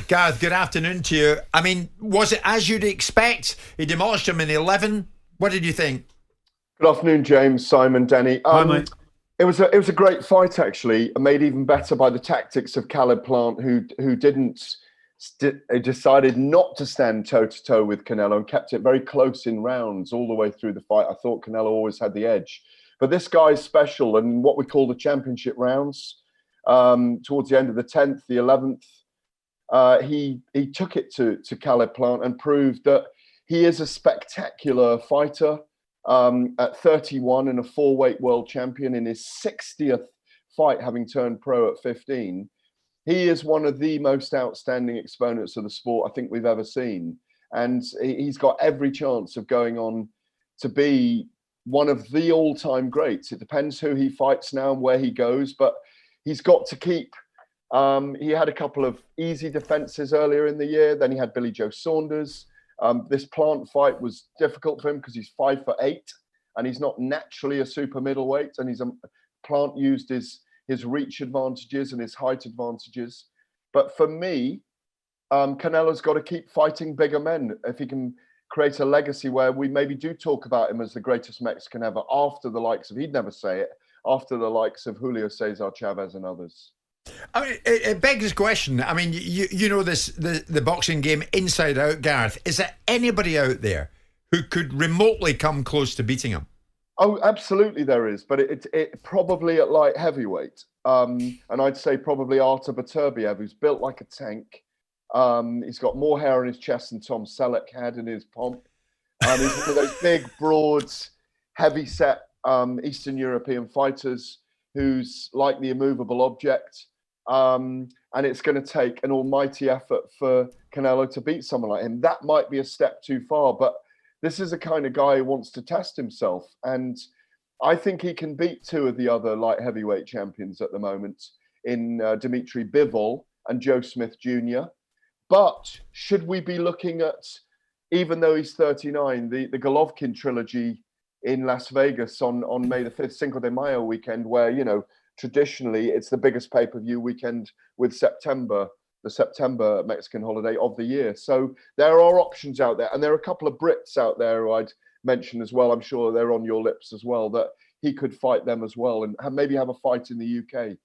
Gareth, good afternoon to you. I mean, was it as you'd expect? He demolished him in 11. What did you think? Good afternoon, James, Simon, Danny. Hi, mate. It was a great fight, actually, made even better by the tactics of Caleb Plant, who decided not to stand toe-to-toe with Canelo and kept it very close in rounds all the way through the fight. I thought Canelo always had the edge. But this guy's special, and what we call the championship rounds, towards the end of the 10th, the 11th, he took it to Caleb Plant and proved that he is a spectacular fighter. At 31 and a 4-weight world champion in his 60th fight, having turned pro at 15. He is one of the most outstanding exponents of the sport I think we've ever seen. And he's got every chance of going on to be one of the all-time greats. It depends who he fights now and where he goes, but he's got to keep... he had a couple of easy defenses earlier in the year. Then he had Billy Joe Saunders. This Plant fight was difficult for him because he's 5'8" and he's not naturally a super middleweight. And Plant used his reach advantages and his height advantages. But for me, Canelo's got to keep fighting bigger men if he can create a legacy where we maybe do talk about him as the greatest Mexican ever after the likes of, he'd never say it, after the likes of Julio Cesar Chavez and others. I mean, it begs the question. I mean, you know this the boxing game inside out, Gareth. Is there anybody out there who could remotely come close to beating him? Oh, absolutely there is, but it probably at light heavyweight. And I'd say probably Artur Beterbiev, who's built like a tank. He's got more hair on his chest than Tom Selleck had in his pomp. He's one of those big, broad, heavy-set Eastern European fighters who's like the immovable object. And it's going to take an almighty effort for Canelo to beat someone like him. That might be a step too far, but this is the kind of guy who wants to test himself. And I think he can beat two of the other light heavyweight champions at the moment in Dimitri Bivol and Joe Smith Jr. But should we be looking at, even though he's 39, the Golovkin trilogy in Las Vegas on May the 5th, Cinco de Mayo weekend, where, you know, traditionally, it's the biggest pay-per-view weekend with the September Mexican holiday of the year. So there are options out there. And there are a couple of Brits out there who I'd mention as well. I'm sure they're on your lips as well, that he could fight them as well and maybe have a fight in the UK.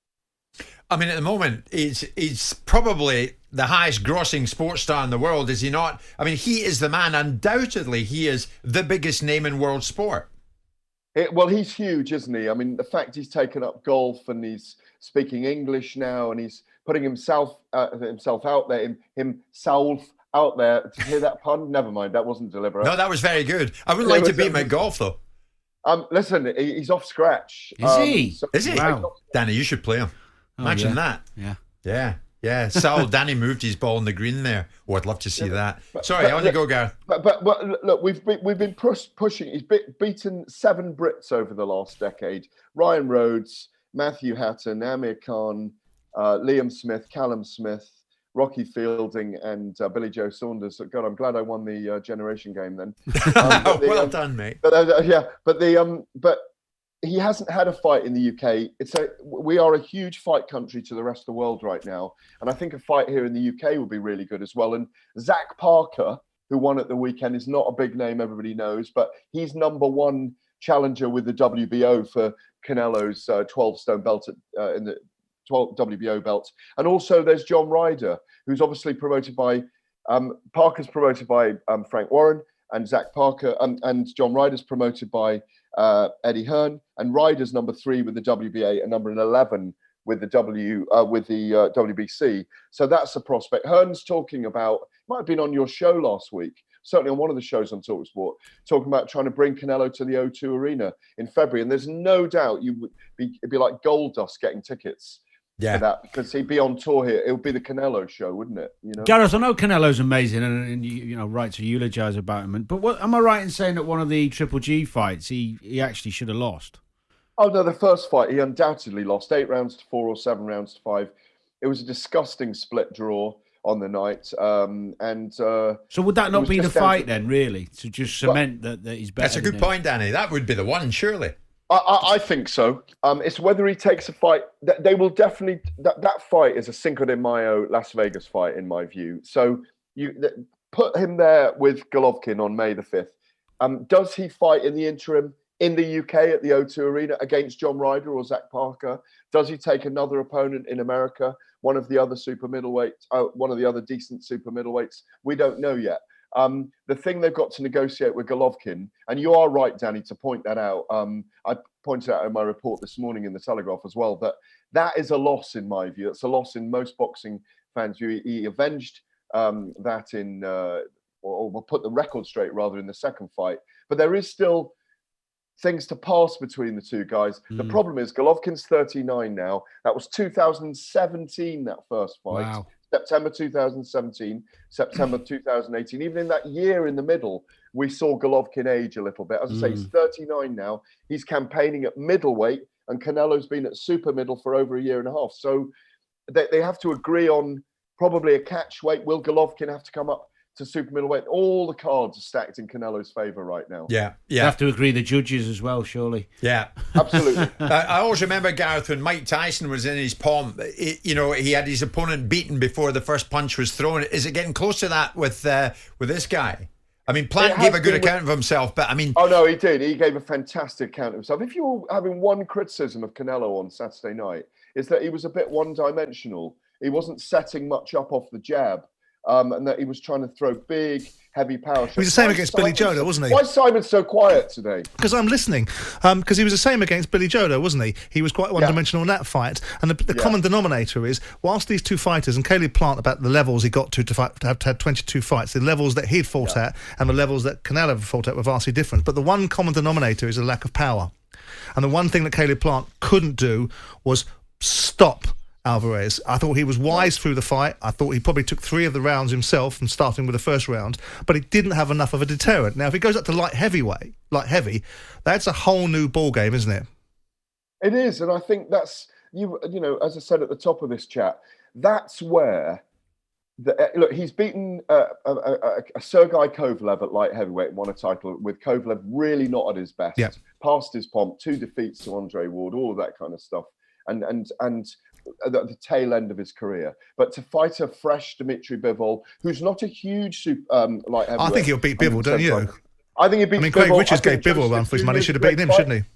I mean, at the moment, he's probably the highest grossing sports star in the world, is he not? I mean, he is the man. Undoubtedly, he is the biggest name in world sport. Well, he's huge, isn't he? I mean, the fact he's taken up golf and he's speaking English now and he's putting himself out there, himself out there. Did you hear that pun? Never mind, that wasn't deliberate. No, that was very good. I would like to beat him at golf, though. Listen, he's off scratch. Is he? Is he? Wow. Danny, you should play him. Imagine that. Yeah. Sal, Danny moved his ball on the green there. Oh, I'd love to see that. Sorry, on you go, Gareth. But look, we've been pushing. He's beaten 7 Brits over the last decade: Ryan Rhodes, Matthew Hatton, Amir Khan, Liam Smith, Callum Smith, Rocky Fielding, and Billy Joe Saunders. God, I'm glad I won the generation game then. Well done, mate. But he hasn't had a fight in the UK. We are a huge fight country to the rest of the world right now. And I think a fight here in the UK would be really good as well. And Zach Parker, who won at the weekend, is not a big name everybody knows, but he's #1 challenger with the WBO for Canelo's 12-stone belt in the 12 WBO belt. And also there's John Ryder, who's obviously promoted by, Parker's promoted by Frank Warren, and Zach Parker, and John Ryder's promoted by Eddie Hearn, and Ryder's #3 with the WBA and #11 with the WBC. So that's a prospect. Hearn's talking about, might have been on your show last week, certainly on one of the shows on talkSPORT, talking about trying to bring Canelo to the O2 Arena in February. And there's no doubt it'd be like gold dust getting tickets. Yeah, for that, because he'd be on tour here. It would be the Canelo show, wouldn't it? You know, Gareth, I know Canelo's amazing, and you know, right to eulogise about him. But am I right in saying that one of the Triple G fights he actually should have lost? Oh no, the first fight he undoubtedly lost 8 rounds to 4 or 7 rounds to 5. It was a disgusting split draw on the night, so would that not be the fight then, really, to just cement that he's better? That's a good point, Danny. That would be the one, surely. I think so. It's whether he takes a fight. They will definitely. That fight is a Cinco de Mayo Las Vegas fight, in my view. So put him there with Golovkin on May the 5th. Does he fight in the interim in the UK at the O2 Arena against John Ryder or Zach Parker? Does he take another opponent in America, one of the other super middleweights, one of the other decent super middleweights? We don't know yet. The thing they've got to negotiate with Golovkin, and you are right, Danny, to point that out. I pointed out in my report this morning in the Telegraph as well that is a loss in my view. It's a loss in most boxing fans' view. He avenged that in, or we'll put the record straight rather in the second fight. But there is still things to pass between the two guys. The problem is Golovkin's 39 now. That was 2017, that first fight. Wow. September 2017, September 2018. Even in that year in the middle, we saw Golovkin age a little bit. As I say, he's 39 now. He's campaigning at middleweight, and Canelo's been at super middle for over a year and a half. So they have to agree on probably a catch weight. Will Golovkin have to come up to super middleweight? All the cards are stacked in Canelo's favour right now. Yeah. You have to agree the judges as well, surely. Yeah. Absolutely. I always remember, Gareth, when Mike Tyson was in his pomp, he had his opponent beaten before the first punch was thrown. Is it getting close to that with this guy? I mean, Plant gave a good account of himself, but I mean... Oh, no, he did. He gave a fantastic account of himself. If you were having one criticism of Canelo on Saturday night, is that he was a bit one-dimensional. He wasn't setting much up off the jab. And that he was trying to throw big, heavy power shots. He was the same against Billy Joe, wasn't he? Why is Simon so quiet today? Because I'm listening. Because he was the same against Billy Joe, wasn't he? He was quite one-dimensional in that fight. And the common denominator is, whilst these two fighters, and Caleb Plant, about the levels he got to have had 22 fights, the levels that he'd fought at and the levels that Canelo fought at were vastly different. But the one common denominator is a lack of power. And the one thing that Caleb Plant couldn't do was stop Alvarez. I thought he was wise through the fight. I thought he probably took 3 of the rounds himself, and starting with the first round, but he didn't have enough of a deterrent. Now, if he goes up to light heavy, that's a whole new ball game, isn't it? It is, and I think that's as I said at the top of this chat, that's where look. He's beaten Sergei Kovalev at light heavyweight and won a title with Kovalev really not at his best, past his pomp, 2 defeats to Andre Ward, all of that kind of stuff, and at the tail end of his career. But to fight a fresh Dmitry Bivol, who's not a huge light heavyweight. I think he'll beat Bivol, don't you? I think he beats Bivol. Craig Richards gave Bivol a run for his money. Should have beaten him, shouldn't he?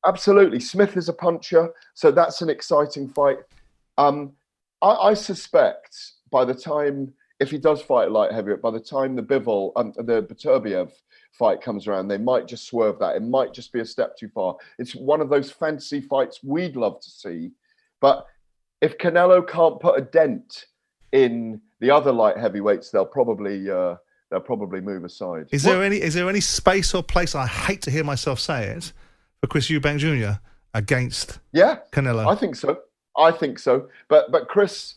Absolutely. Smith is a puncher, so that's an exciting fight. I suspect by the time, if he does fight light heavyweight, by the time the Bivol, the Beterbiev fight comes around, they might just swerve that. It might just be a step too far. It's one of those fantasy fights we'd love to see, but if Canelo can't put a dent in the other light heavyweights, they'll probably move aside. Is there any space or place? I hate to hear myself say it, for Chris Eubank Jr. against Canelo. I think so. But Chris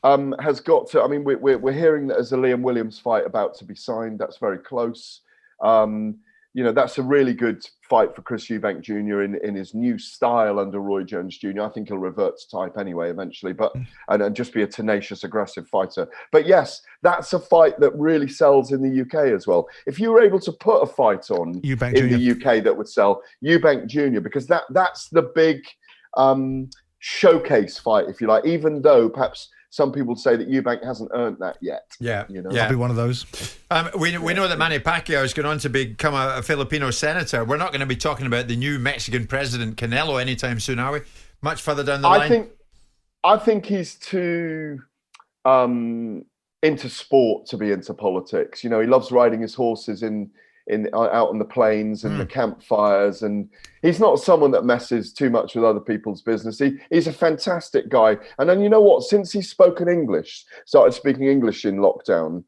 has got to. I mean, we're hearing that there's a Liam Williams fight about to be signed. That's very close. That's a really good fight for Chris Eubank Jr. in his new style under Roy Jones Jr. I think he'll revert to type anyway eventually, and just be a tenacious, aggressive fighter. But yes, that's a fight that really sells in the UK as well. If you were able to put a fight on Eubank in Jr. the UK that would sell, Eubank Jr., because that's the big showcase fight, if you like, even though perhaps some people say that Eubank hasn't earned that yet. I'll be one of those. We know that Manny Pacquiao is going on to become a Filipino senator. We're not going to be talking about the new Mexican president, Canelo, anytime soon, are we? Much further down the line. I think he's too into sport to be into politics. He loves riding his horses out on the plains and the campfires, and he's not someone that messes too much with other people's business. He's a fantastic guy, and then you know what? Since he's started speaking English in lockdown,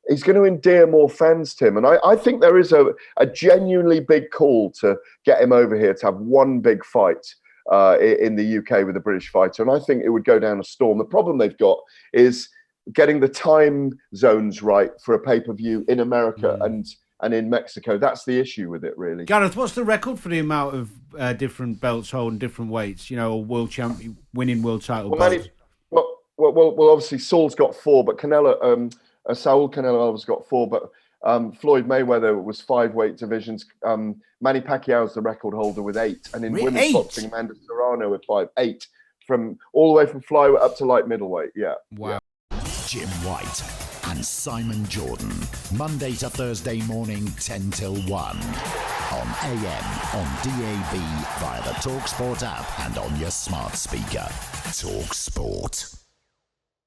he's going to endear more fans to him. And I think there is a genuinely big call to get him over here to have one big fight in the UK with a British fighter, and I think it would go down a storm. The problem they've got is getting the time zones right for a pay-per-view in America and in Mexico. That's the issue with it, really. Gareth, what's the record for the amount of different belts holding different weights? Or world champion winning world title belts? Well, obviously Saul's got 4, but Saul Canelo Alvarez got 4, but Floyd Mayweather was 5 weight divisions. Manny Pacquiao's the record holder with 8. And in women's boxing, Amanda Serrano with 8. From all the way from flyweight up to light middleweight. Yeah. Wow. Jim White and Simon Jordan. Monday to Thursday morning, 10 till 1. On AM, on DAB, via the talkSPORT app and on your smart speaker. talkSPORT.